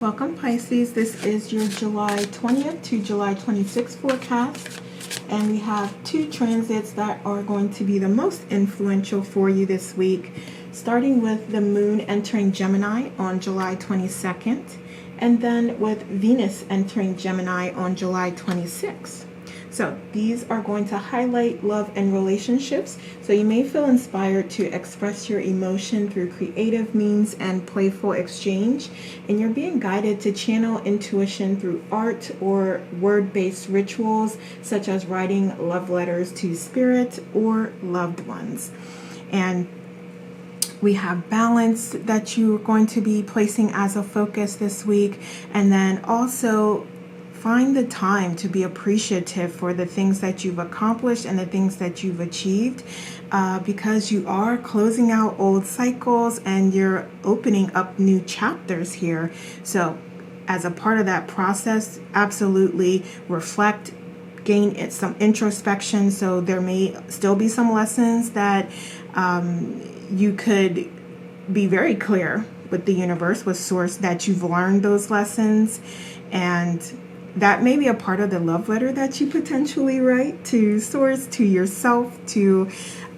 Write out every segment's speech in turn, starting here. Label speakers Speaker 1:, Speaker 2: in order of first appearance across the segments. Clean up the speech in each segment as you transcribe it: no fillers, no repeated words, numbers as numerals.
Speaker 1: Welcome Pisces, this is your July 20th to July 26th forecast, and we have two transits that are going to be the most influential for you this week, starting with the moon entering Gemini on July 22nd, and then with Venus entering Gemini on July 26th. So these are going to highlight love and relationships. So you may feel inspired to express your emotion through creative means and playful exchange. And you're being guided to channel intuition through art or word-based rituals, such as writing love letters to spirit or loved ones. And we have balance that you're going to be placing as a focus this week. And then also find the time to be appreciative for the things that you've accomplished and the things that you've achieved, because you are closing out old cycles and you're opening up new chapters here. So as a part of that process, absolutely reflect, gain some introspection. So there may still be some lessons that you could be very clear with the universe, with source, that you've learned those lessons, and that may be a part of the love letter that you potentially write to source, to yourself, to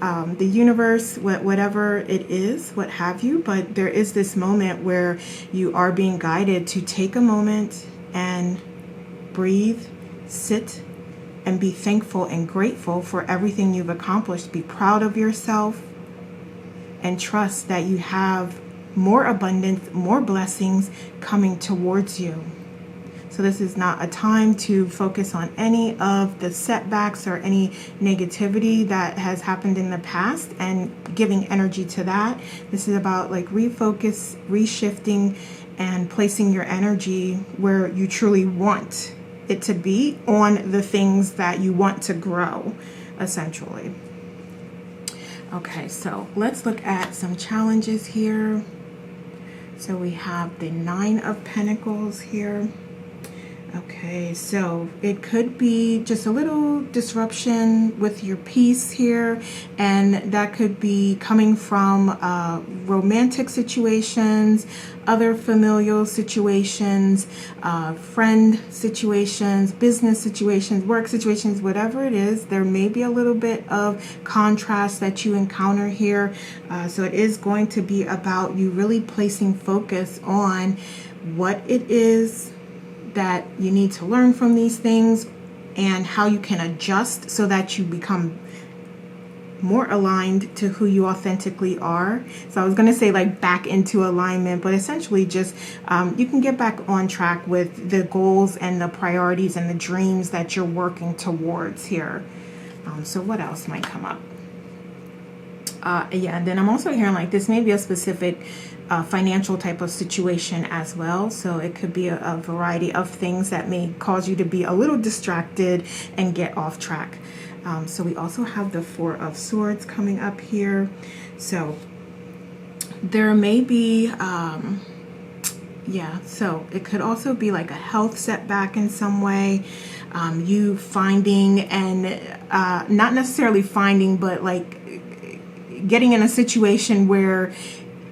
Speaker 1: the universe, whatever it is, what have you. But there is this moment where you are being guided to take a moment and breathe, sit, and be thankful and grateful for everything you've accomplished. Be proud of yourself and trust that you have more abundance, more blessings coming towards you. So this is not a time to focus on any of the setbacks or any negativity that has happened in the past and giving energy to that. This is about like refocus, reshifting, and placing your energy where you truly want it to be, on the things that you want to grow, essentially. Okay, so let's look at some challenges here. So we have the Nine of Pentacles here. Okay, so it could be just a little disruption with your peace here, and that could be coming from romantic situations, other familial situations, friend situations, business situations, work situations, whatever it is. There may be a little bit of contrast that you encounter here. So it is going to be about you really placing focus on what it is that you need to learn from these things and how you can adjust so that you become more aligned to who you authentically are. So I was going to say like back into alignment, but essentially just you can get back on track with the goals and the priorities and the dreams that you're working towards here. So what else might come up? Yeah, and then I'm also hearing like this may be a specific financial type of situation as well. So it could be a variety of things that may cause you to be a little distracted and get off track. So we also have the Four of Swords coming up here. So there may be, yeah, so it could also be like a health setback in some way. You finding and not necessarily finding, but like getting in a situation where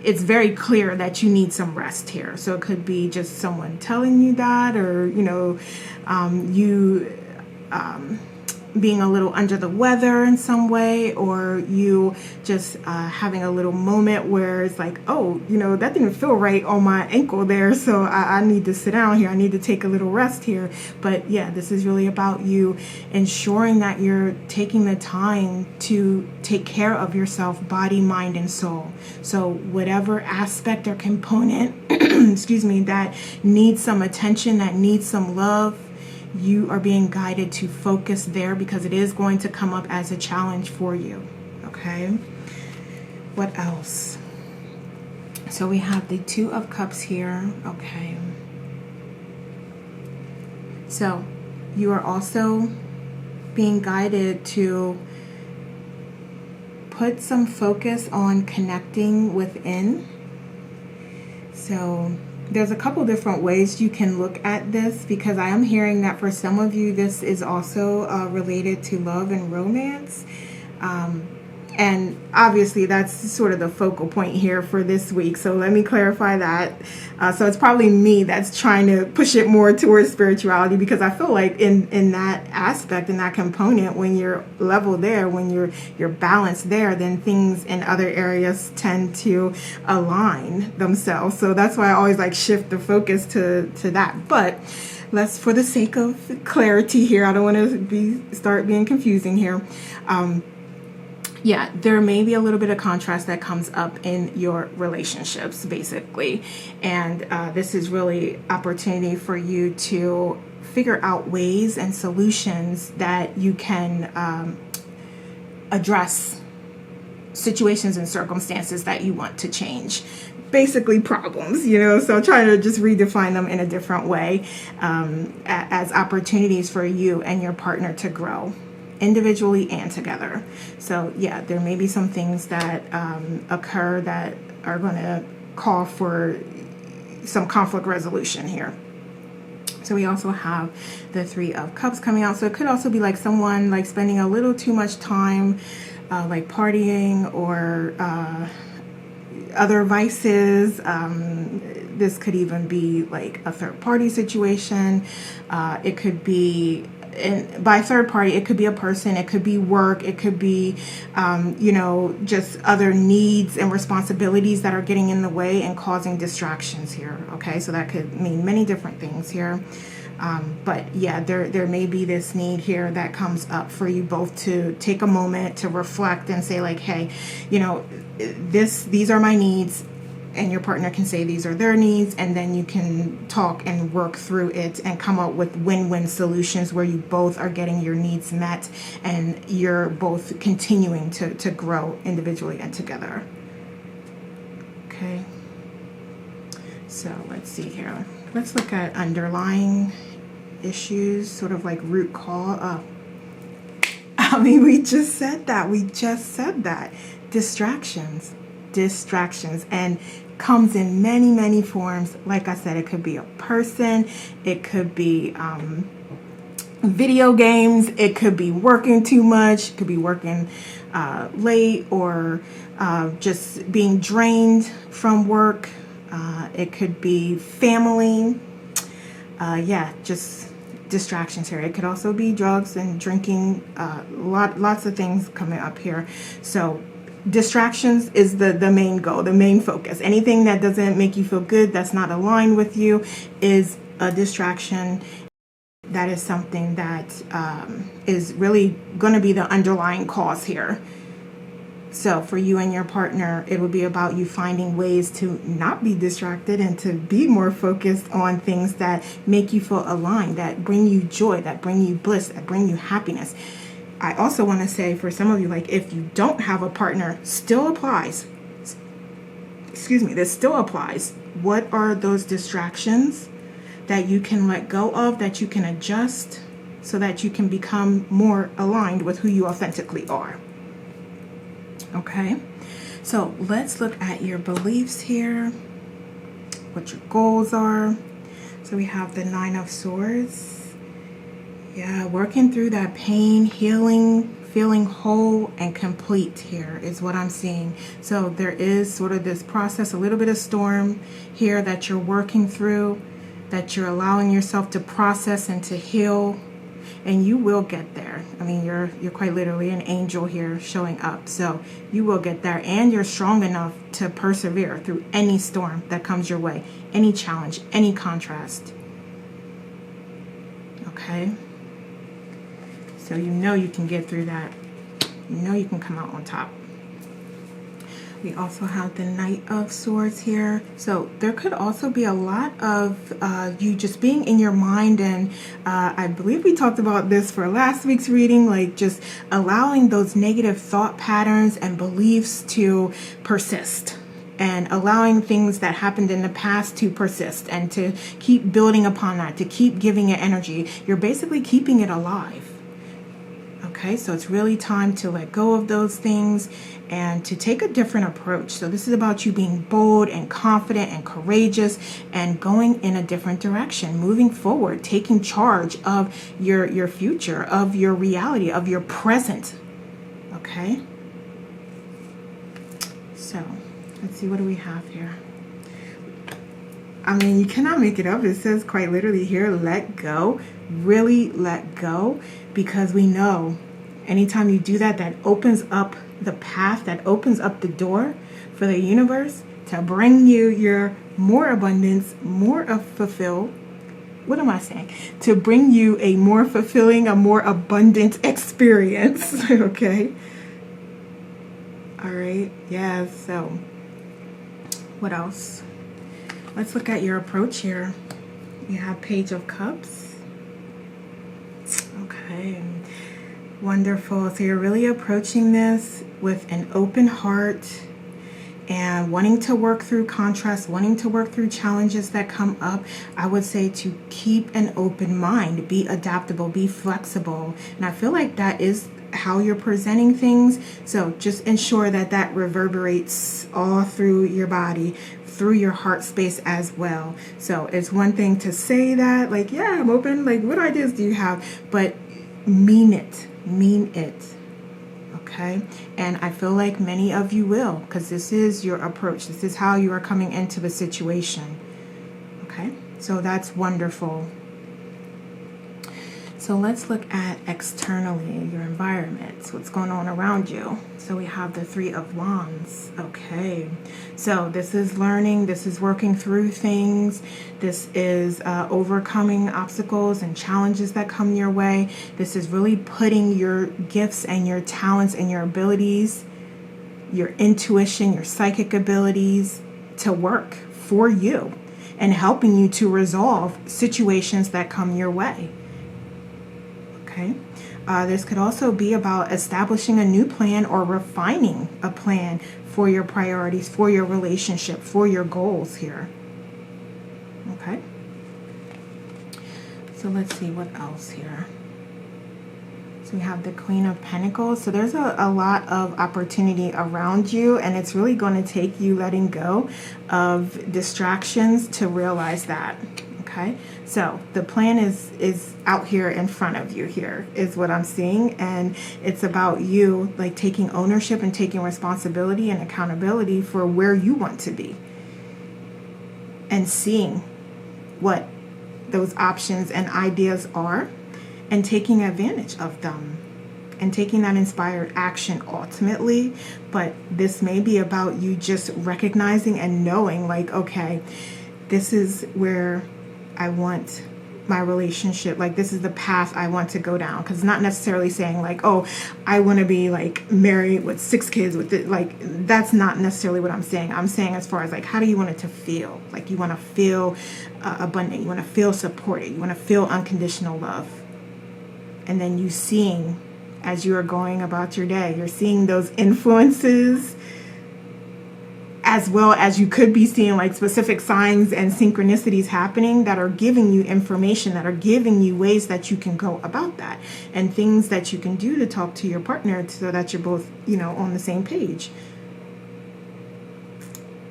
Speaker 1: it's very clear that you need some rest here. So it could be just someone telling you that, or, you know, you being a little under the weather in some way, or you just having a little moment where it's like, oh, you know, that didn't feel right on my ankle there, so I need to sit down here. I need to take a little rest here. But yeah, this is really about you ensuring that you're taking the time to take care of yourself, body, mind, and soul. So whatever aspect or component, excuse me, that needs some attention, that needs some love, you are being guided to focus there, because it is going to come up as a challenge for you. Okay, what else? So we have the Two of Cups here. Okay, so you are also being guided to put some focus on connecting within. So there's a couple different ways you can look at this, because I am hearing that for some of you, this is also related to love and romance. And obviously that's sort of the focal point here for this week. So let me clarify that. So it's probably me that's trying to push it more towards spirituality, because I feel like in that aspect, in that component, when you're level there, when you're balanced there, then things in other areas tend to align themselves. So that's why I always like shift the focus to that. But let's, for the sake of clarity here, I don't want to start being confusing here. Yeah, there may be a little bit of contrast that comes up in your relationships, basically. And this is really opportunity for you to figure out ways and solutions that you can address situations and circumstances that you want to change. Basically problems, so trying to just redefine them in a different way, as opportunities for you and your partner to grow individually and together. So yeah, there may be some things that occur that are going to call for some conflict resolution here. So we also have the Three of Cups coming out. So it could also be like someone like spending a little too much time like partying or other vices. This could even be like a third party situation. It could be, and by third party, it could be a person, it could be work, it could be, just other needs and responsibilities that are getting in the way and causing distractions here. Okay, so that could mean many different things here. But yeah, there may be this need here that comes up for you both to take a moment to reflect and say like, hey, these are my needs. And your partner can say these are their needs, and then you can talk and work through it and come up with win-win solutions where you both are getting your needs met and you're both continuing to grow individually and together. Okay. So let's see here. Let's look at underlying issues, sort of like root cause. We just said that. Distractions, and comes in many forms. Like I said, it could be a person, it could be video games, it could be working too much, it could be working late, or just being drained from work. It could be family. Just distractions here. It could also be drugs and drinking. Lots of things coming up here. So distractions is the main goal, the main focus. Anything that doesn't make you feel good, that's not aligned with you, is a distraction. That is something that is really going to be the underlying cause here. So for you and your partner, it would be about you finding ways to not be distracted and to be more focused on things that make you feel aligned, that bring you joy, that bring you bliss, that bring you happiness. I also want to say, for some of you, like if you don't have a partner, still applies. This still applies. What are those distractions that you can let go of, that you can adjust so that you can become more aligned with who you authentically are? Okay, so let's look at your beliefs here, what your goals are. So we have the Nine of Swords. Yeah, working through that pain, healing, feeling whole and complete here is what I'm seeing. So there is sort of this process, a little bit of storm here that you're working through, that you're allowing yourself to process and to heal, and you will get there. I mean, you're quite literally an angel here showing up. So you will get there, and you're strong enough to persevere through any storm that comes your way, any challenge, any contrast. Okay? So you can get through that. You can come out on top. We also have the Knight of Swords here. So there could also be a lot of you just being in your mind, and I believe we talked about this for last week's reading, like just allowing those negative thought patterns and beliefs to persist, and allowing things that happened in the past to persist and to keep building upon that, to keep giving it energy. You're basically keeping it alive. Okay, so it's really time to let go of those things and to take a different approach. So this is about you being bold and confident and courageous and going in a different direction, moving forward, taking charge of your future, of your reality, of your present. Okay? So let's see, what do we have here? I mean, you cannot make it up. It says quite literally here, let go. Really let go, because we know anytime you do that, that opens up the path, that opens up the door for the universe to bring you your more abundance, more of fulfill. What am I saying? To bring you a more fulfilling, a more abundant experience. Okay. All right. Yeah. So what else? Let's look at your approach here. You have Page of Cups. Okay. Wonderful. So you're really approaching this with an open heart and wanting to work through contrast, wanting to work through challenges that come up. I would say to keep an open mind, be adaptable, be flexible. And I feel like that is how you're presenting things. So just ensure that that reverberates all through your body, through your heart space as well. So it's one thing to say that, like, yeah, I'm open, like, what ideas do you have? But mean it. Okay. And I feel like many of you will, because this is your approach. This is how you are coming into the situation. Okay. So that's wonderful. So let's look at externally, your environment, what's going on around you. So we have the Three of Wands. Okay. So this is learning. This is working through things. This is overcoming obstacles and challenges that come your way. This is really putting your gifts and your talents and your abilities, your intuition, your psychic abilities to work for you and helping you to resolve situations that come your way. Okay. This could also be about establishing a new plan or refining a plan for your priorities, for your relationship, for your goals here. Okay. So let's see what else here. So we have the Queen of Pentacles. So there's a lot of opportunity around you, and it's really going to take you letting go of distractions to realize that. Okay, so the plan is out here in front of you here is what I'm seeing, and it's about you like taking ownership and taking responsibility and accountability for where you want to be and seeing what those options and ideas are and taking advantage of them and taking that inspired action ultimately. But this may be about you just recognizing and knowing like, okay, this is where I want my relationship, like this is the path I want to go down. Because not necessarily saying like, oh, I want to be like married with 6 kids with it. Like that's not necessarily what I'm saying. I'm saying as far as like, how do you want it to feel? Like you want to feel abundant. You want to feel supported. You want to feel unconditional love. And then you seeing as you are going about your day, you're seeing those influences, as well as you could be seeing like specific signs and synchronicities happening that are giving you information, that are giving you ways that you can go about that and things that you can do to talk to your partner so that you're both, you know, on the same page.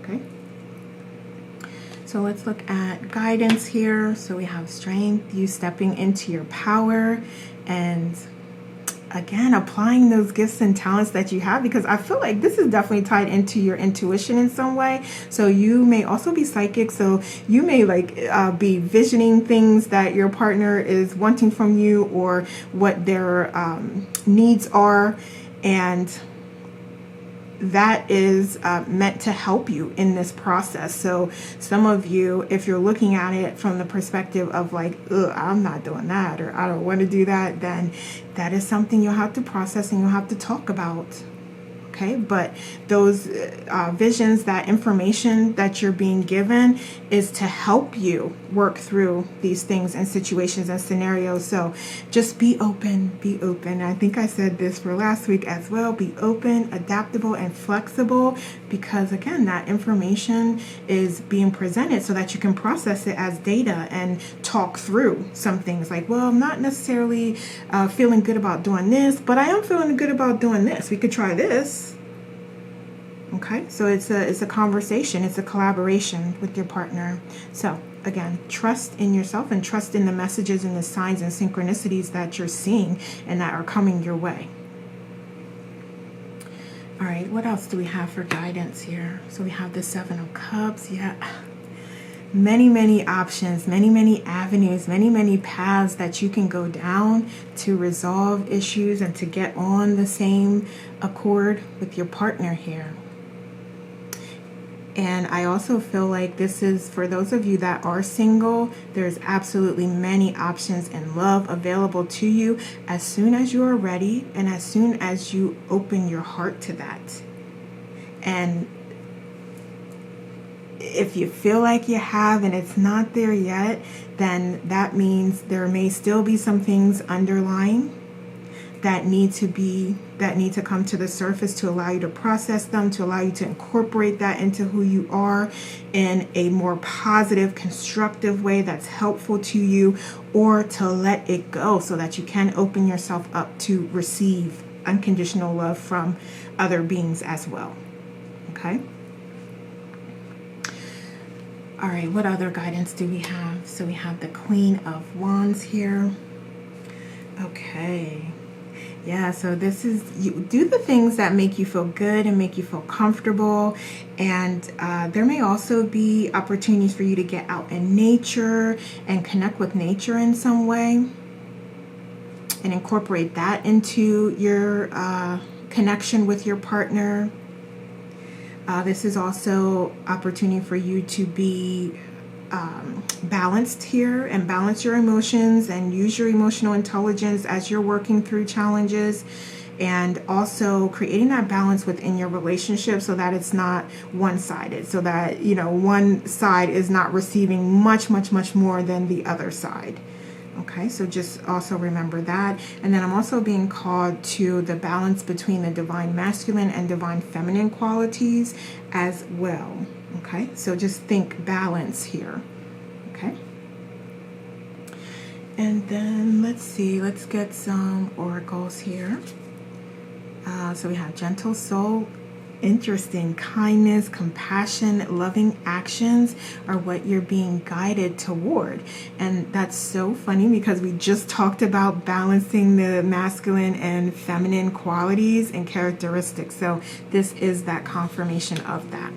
Speaker 1: Okay. So let's look at guidance here. So we have strength, you stepping into your power and again, applying those gifts and talents that you have, because I feel like this is definitely tied into your intuition in some way. So you may also be psychic. So you may like be visioning things that your partner is wanting from you or what their needs are. And that is meant to help you in this process. So some of you, if you're looking at it from the perspective of like, I'm not doing that, or I don't want to do that, then that is something you'll have to process and you'll have to talk about. Okay, but those visions, that information that you're being given is to help you work through these things and situations and scenarios. So just be open, be open. I think I said this for last week as well. Be open, adaptable, and flexible, because again, that information is being presented so that you can process it as data and talk through some things like, well, I'm not necessarily feeling good about doing this, but I am feeling good about doing this. We could try this. Okay, so it's a conversation, it's a collaboration with your partner. So again, trust in yourself and trust in the messages and the signs and synchronicities that you're seeing and that are coming your way. All right, what else do we have for guidance here? So we have the Seven of Cups. Yeah, many options, many avenues, many paths that you can go down to resolve issues and to get on the same accord with your partner here. And I also feel like this is for those of you that are single. There's absolutely many options and love available to you as soon as you are ready and as soon as you open your heart to that. And if you feel like you have and it's not there yet, then that means there may still be some things underlying that need to come to the surface to allow you to process them, to allow you to incorporate that into who you are in a more positive, constructive way that's helpful to you, or to let it go so that you can open yourself up to receive unconditional love from other beings as well. Okay? All right, what other guidance do we have? So we have the Queen of Wands here. Okay. Yeah, so this is, you do the things that make you feel good and make you feel comfortable. And there may also be opportunities for you to get out in nature and connect with nature in some way and incorporate that into your connection with your partner. This is also opportunity for you to be balanced here and balance your emotions and use your emotional intelligence as you're working through challenges, and also creating that balance within your relationship so that it's not one-sided, so that, you know, one side is not receiving much more than the other side. Okay, so just also remember that. And then I'm also being called to the balance between the divine masculine and divine feminine qualities as well. Okay, so just think balance here. Okay. And then let's see, let's get some oracles here. So we have gentle soul. Interesting. Kindness, compassion, loving actions are what you're being guided toward. And that's so funny because we just talked about balancing the masculine and feminine qualities and characteristics. So this is that confirmation of that.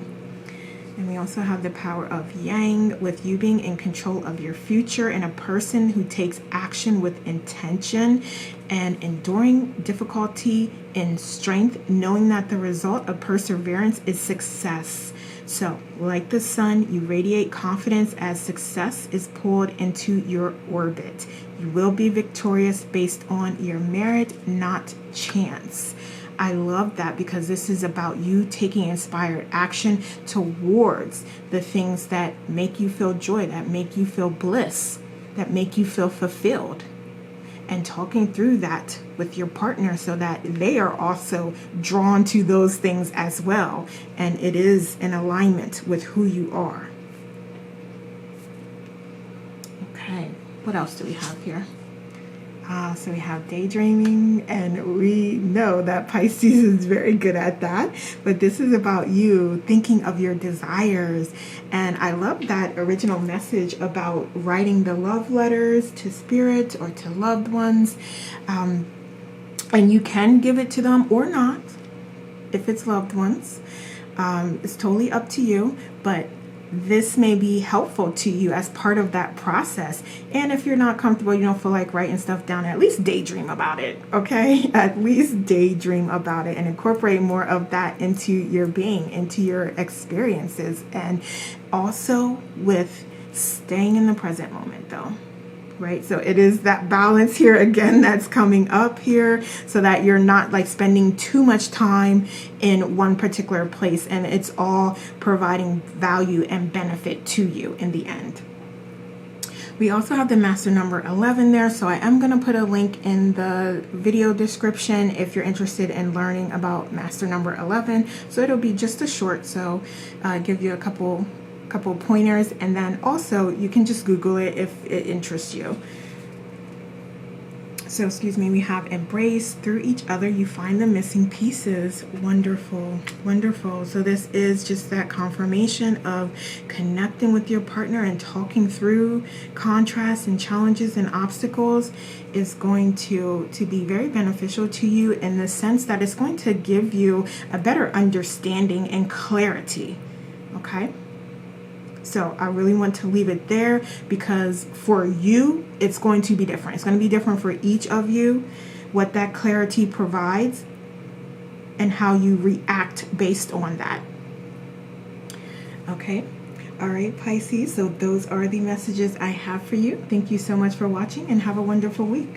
Speaker 1: And we also have the power of Yang, with you being in control of your future and a person who takes action with intention and enduring difficulty in strength, knowing that the result of perseverance is success. So, like the sun, you radiate confidence as success is pulled into your orbit. You will be victorious based on your merit, not chance. I love that because this is about you taking inspired action towards the things that make you feel joy, that make you feel bliss, that make you feel fulfilled, and talking through that with your partner so that they are also drawn to those things as well, and it is in alignment with who you are. Okay, what else do we have here? So we have daydreaming, and we know that Pisces is very good at that, but this is about you thinking of your desires. And I love that original message about writing the love letters to spirit or to loved ones. And you can give it to them or not if it's loved ones. It's totally up to you, but this may be helpful to you as part of that process. And if you're not comfortable, you don't feel like writing stuff down, at least daydream about it, okay? At least daydream about it and incorporate more of that into your being, into your experiences. And also with staying in the present moment though. Right? So it is that balance here again that's coming up here, so that you're not like spending too much time in one particular place and it's all providing value and benefit to you in the end. We also have the master number 11 there, so I am going to put a link in the video description if you're interested in learning about master number 11. So it'll be just a short, so give you a couple pointers, and then also you can just Google it if it interests you. So, excuse me, we have embrace. Through each other, you find the missing pieces. Wonderful, wonderful. So this is just that confirmation of connecting with your partner and talking through contrasts and challenges and obstacles is going to be very beneficial to you, in the sense that it's going to give you a better understanding and clarity. Okay? So I really want to leave it there, because for you, it's going to be different. It's going to be different for each of you, what that clarity provides and how you react based on that. Okay. All right, Pisces. So those are the messages I have for you. Thank you so much for watching, and have a wonderful week.